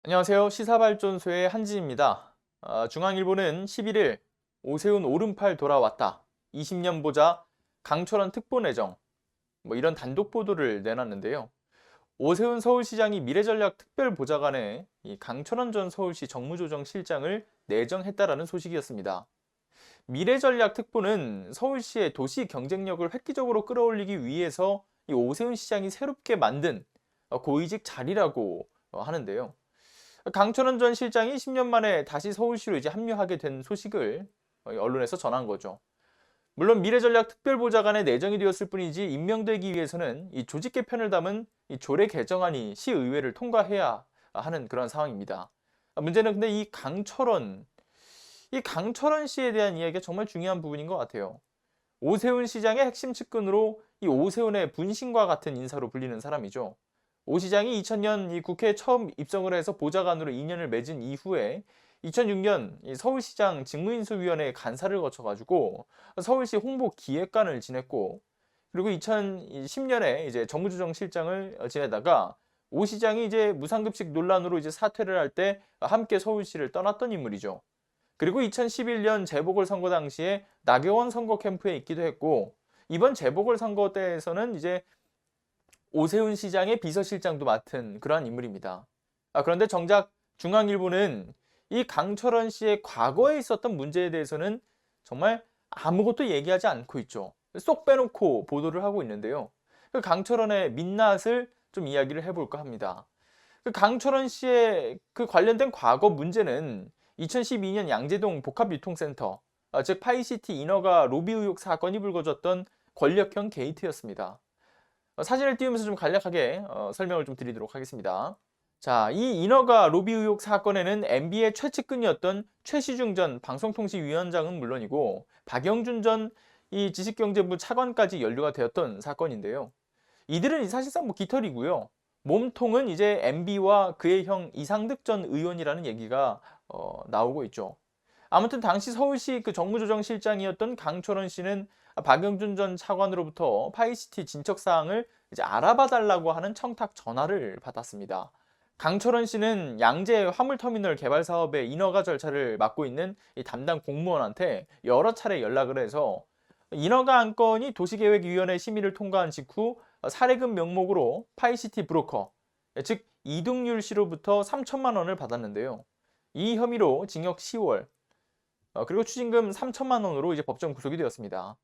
안녕하세요. 시사발전소의 한진입니다. 중앙일보는 11일 오세훈 오른팔 돌아왔다. 20년 보자 강철원 특보 내정 이런 단독 보도를 내놨는데요. 오세훈 서울시장이 미래전략 특별보좌관에 이 강철원 전 서울시 정무조정실장을 내정했다라는 소식이었습니다. 미래전략 특보는 서울시의 도시 경쟁력을 획기적으로 끌어올리기 위해서 이 오세훈 시장이 새롭게 만든 고위직 자리라고 하는데요. 강철원 전 실장이 10년 만에 다시 서울시로 이제 합류하게 된 소식을 언론에서 전한 거죠. 물론 미래전략 특별보좌관에 내정이 되었을 뿐이지 임명되기 위해서는 이 조직 개편을 담은 이 조례 개정안이 시의회를 통과해야 하는 그런 상황입니다. 문제는 근데 이 강철원 씨에 대한 이야기가 정말 중요한 부분인 것 같아요. 오세훈 시장의 핵심 측근으로 이 오세훈의 분신과 같은 인사로 불리는 사람이죠. 오 시장이 2000년 이 국회에 처음 입성을 해서 보좌관으로 인연을 맺은 이후에 2006년 서울시장 직무인수위원회 간사를 거쳐가지고 서울시 홍보기획관을 지냈고, 그리고 2010년에 이제 정무조정실장을 지내다가 오 시장이 이제 무상급식 논란으로 이제 사퇴를 할 때 함께 서울시를 떠났던 인물이죠. 그리고 2011년 재보궐선거 당시에 나경원 선거 캠프에 있기도 했고, 이번 재보궐선거 때에서는 이제 오세훈 시장의 비서실장도 맡은 그러한 인물입니다. 그런데 정작 중앙일보는 이 강철원 씨의 과거에 있었던 문제에 대해서는 정말 아무것도 얘기하지 않고 있죠. 쏙 빼놓고 보도를 하고 있는데요. 그 강철원의 민낯을 좀 이야기를 해볼까 합니다. 그 강철원 씨의 그 관련된 과거 문제는 2012년 양재동 복합유통센터, 즉 파이시티 인허가 로비 의혹 사건이 불거졌던 권력형 게이트였습니다. 사진을 띄우면서 좀 간략하게 설명을 좀 드리도록 하겠습니다. 자, 이 인허가 로비 의혹 사건에는 MB의 최측근이었던 최시중 전 방송통신위원장은 물론이고 박영준 전 이 지식경제부 차관까지 연루가 되었던 사건인데요. 이들은 사실상 깃털이고요. 몸통은 이제 MB와 그의 형 이상득 전 의원이라는 얘기가 나오고 있죠. 아무튼 당시 서울시 그 정무조정실장이었던 강철원 씨는 박영준 전 차관으로부터 파이시티 진척 사항을 이제 알아봐 달라고 하는 청탁 전화를 받았습니다. 강철원 씨는 양재 화물터미널 개발 사업의 인허가 절차를 맡고 있는 이 담당 공무원한테 여러 차례 연락을 해서 인허가 안건이 도시계획위원회 심의를 통과한 직후 사례금 명목으로 파이시티 브로커, 즉 이동률 씨로부터 3천만 원을 받았는데요. 이 혐의로 징역 10월, 그리고 추징금 3천만 원으로 이제 법정 구속이 되었습니다.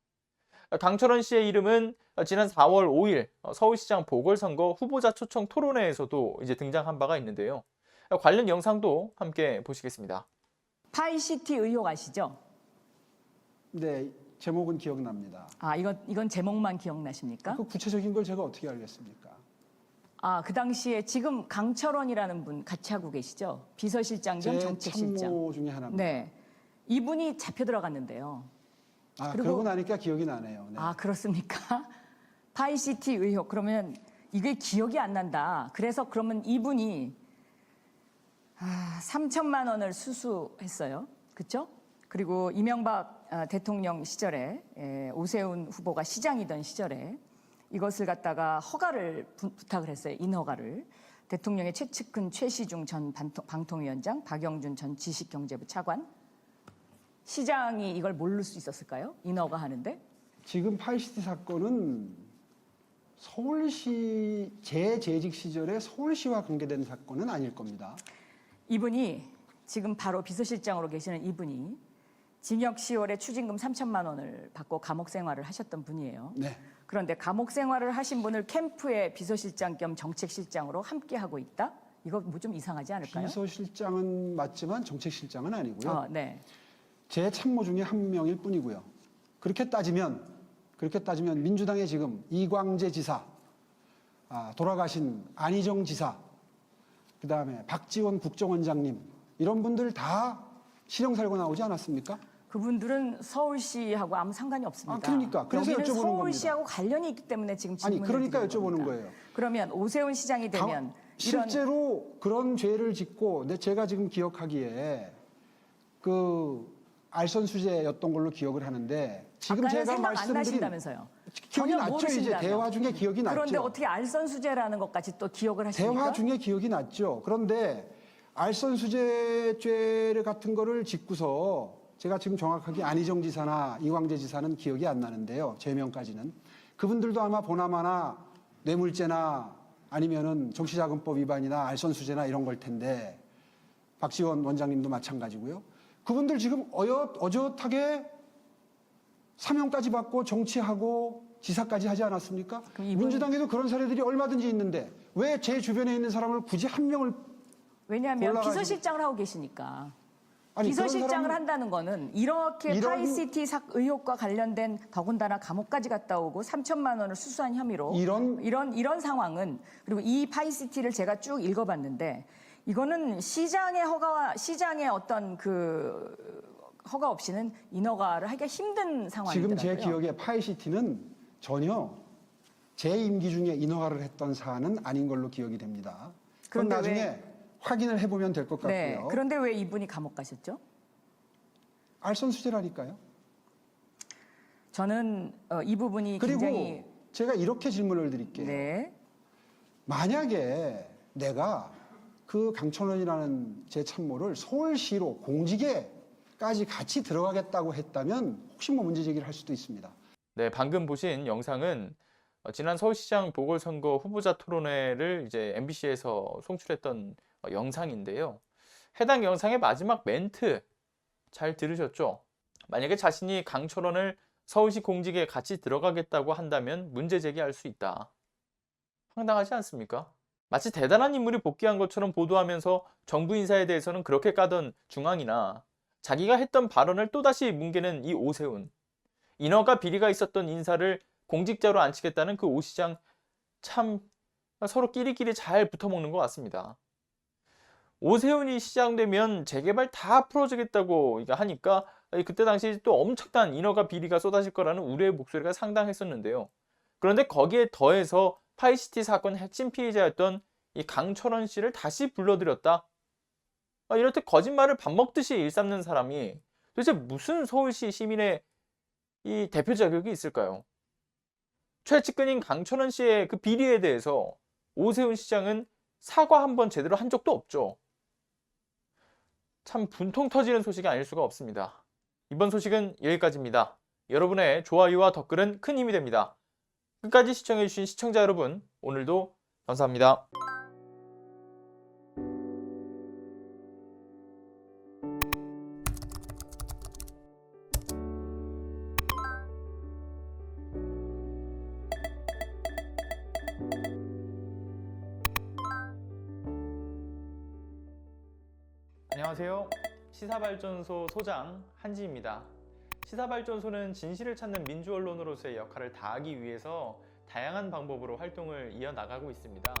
강철원 씨의 이름은 지난 4월 5일 서울시장 보궐선거 후보자 초청 토론회에서도 이제 등장한 바가 있는데요. 관련 영상도 함께 보시겠습니다. 파이시티 의혹 아시죠? 네, 제목은 기억납니다. 이건 제목만 기억나십니까? 그 구체적인 걸 제가 어떻게 알겠습니까? 그 당시에 지금 강철원이라는 분 같이 하고 계시죠? 비서실장 겸 제 정책실장. 참모 중에 하나입니다. 네, 이분이 잡혀 들어갔는데요. 그러고 나니까 기억이 나네요. 네. 그렇습니까? 파이시티 의혹, 그러면 이게 기억이 안 난다. 그래서 그러면 이분이 3천만 원을 수수했어요. 그렇죠? 그리고 이명박 대통령 시절에 오세훈 후보가 시장이던 시절에 이것을 갖다가 허가를 부탁을 했어요. 인허가를. 대통령의 최측근 최시중 전 방통위원장, 박영준 전 지식경제부 차관. 시장이 이걸 모를 수 있었을까요? 인허가 하는데? 지금 파이시티 사건은 서울시 재직 시절에 서울시와 관계된 사건은 아닐 겁니다. 이분이 지금 바로 비서실장으로 계시는 이분이 징역 10월에 추징금 3천만 원을 받고 감옥 생활을 하셨던 분이에요. 네. 그런데 감옥 생활을 하신 분을 캠프의 비서실장 겸 정책실장으로 함께 하고 있다? 이거 뭐 좀 이상하지 않을까요? 비서실장은 맞지만 정책실장은 아니고요. 네. 제 참모 중에 한 명일 뿐이고요. 그렇게 따지면 민주당의 지금 이광재 지사, 돌아가신 안희정 지사, 그다음에 박지원 국정원장님 이런 분들 다 실형 살고 나오지 않았습니까? 그분들은 서울시하고 아무 상관이 없습니다. 그러니까 그래서 여기는 여쭤보는 서울시하고 관련이 있기 때문에 지금 질문을 그러니까 드리는 여쭤보는 겁니다. 거예요. 그러면 오세훈 시장이 되면 실제로 그런 죄를 짓고 제가 지금 기억하기에 그 알선수재였던 걸로 기억을 하는데 지금 제가 생각 안 말씀드린 나신다면서요. 기억이 전혀 났죠. 이제 모르신다면. 대화 중에 기억이 났죠. 그런데 어떻게 알선수재라는 것까지 또 기억을 하십니까? 대화 중에 기억이 났죠. 그런데 알선수재죄 같은 거를 짓고서 제가 지금 정확하게 안희정 지사나 이광재 지사는 기억이 안 나는데요. 제명까지는. 그분들도 아마 보나마나 뇌물죄나 아니면은 정치자금법 위반이나 알선수재나 이런 걸 텐데 박지원 원장님도 마찬가지고요. 그분들 지금 어젓하게 사명까지 받고 정치하고 지사까지 하지 않았습니까? 민주당에도 그런 사례들이 얼마든지 있는데 왜 제 주변에 있는 사람을 굳이 한 명을 왜냐하면 골라가지고- 비서실장을 하고 계시니까. 아니, 그런 비서실장을 사람은- 한다는 거는 이렇게 이런- 파이시티 의혹과 관련된 더군다나 감옥까지 갔다 오고 3천만 원을 수수한 혐의로 이런 상황은 그리고 이 파이시티를 제가 쭉 읽어봤는데 이거는 시장의 허가와 시장의 어떤 그 허가 없이는 인허가를 하기가 힘든 상황이더라고요. 지금 제 기억에 파이시티는 전혀 제 임기 중에 인허가를 했던 사안은 아닌 걸로 기억이 됩니다. 그건 그런데 나중에 확인을 해보면 될 것 같고요. 네. 그런데 왜 이분이 감옥 가셨죠? 알선수재라니까요. 저는 이 부분이 그리고 굉장히 제가 이렇게 질문을 드릴게요. 네. 만약에 내가 그 강천원이라는 제 참모를 서울시로 공직에까지 같이 들어가겠다고 했다면 혹시 뭐 문제 제기를 할 수도 있습니다. 네, 방금 보신 영상은 지난 서울시장 보궐선거 후보자 토론회를 이제 MBC에서 송출했던 영상인데요. 해당 영상의 마지막 멘트 잘 들으셨죠? 만약에 자신이 강철원을 서울시 공직에 같이 들어가겠다고 한다면 문제 제기할 수 있다. 황당하지 않습니까? 마치 대단한 인물이 복귀한 것처럼 보도하면서 정부 인사에 대해서는 그렇게 까던 중앙이나 자기가 했던 발언을 또다시 뭉개는 이 오세훈. 인허가 비리가 있었던 인사를 공직자로 앉히겠다는 그 오 시장 참 서로 끼리끼리 잘 붙어먹는 것 같습니다. 오세훈이 시장되면 재개발 다 풀어주겠다고 하니까 그때 당시 또 엄청난 인허가 비리가 쏟아질 거라는 우려의 목소리가 상당했었는데요. 그런데 거기에 더해서 파이시티 사건 핵심 피해자였던 이 강철원 씨를 다시 불러들였다. 이렇듯 거짓말을 밥 먹듯이 일삼는 사람이 도대체 무슨 서울시 시민의 이 대표 자격이 있을까요? 최측근인 강철원 씨의 그 비리에 대해서 오세훈 시장은 사과 한 번 제대로 한 적도 없죠. 참 분통 터지는 소식이 아닐 수가 없습니다. 이번 소식은 여기까지입니다. 여러분의 좋아요와 댓글은 큰 힘이 됩니다. 끝까지 시청해주신 시청자 여러분, 오늘도 감사합니다. 안녕하세요. 시사발전소 소장 한지입니다. 시사발전소는 진실을 찾는 민주언론으로서의 역할을 다하기 위해서 다양한 방법으로 활동을 이어나가고 있습니다.